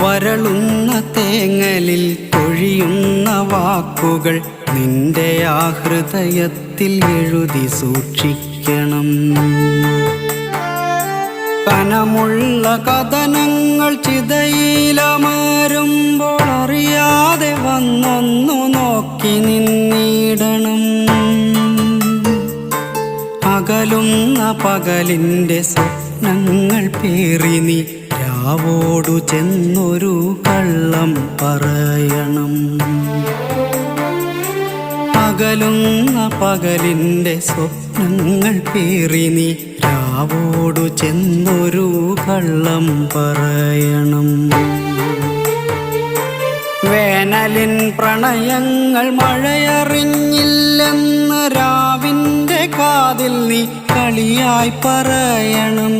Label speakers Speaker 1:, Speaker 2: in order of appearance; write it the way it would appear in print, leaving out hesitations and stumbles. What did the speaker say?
Speaker 1: വരളുന്ന തേങ്ങലിൽ കൊഴിയുന്ന വാക്കുകൾ നിന്റെ ആ ഹൃദയത്തിൽ എഴുതി സൂക്ഷിക്കണം. കനമുള്ള കഥനങ്ങൾ ചിതയിലമരുമ്പോൾ അറിയാതെ വന്നൊന്നു നോക്കി നിന്നിടണം. അകലുന്ന പകലിൻ്റെ സ്വപ്നങ്ങൾ പേറി നീ രാവോടു ചെന്നൊരു കള്ളം പറയണം. അകലുന്ന പകലിൻ്റെ സ്വപ്നങ്ങൾ പേറി നീ രാവോടു ചെന്നൊരു കള്ളം പറയണം. വേനലിൻ പ്രണയങ്ങൾ മഴയറിഞ്ഞില്ലെന്ന് രാവിൻ്റെ കാതിൽ നീ കളിയായി പറയണം.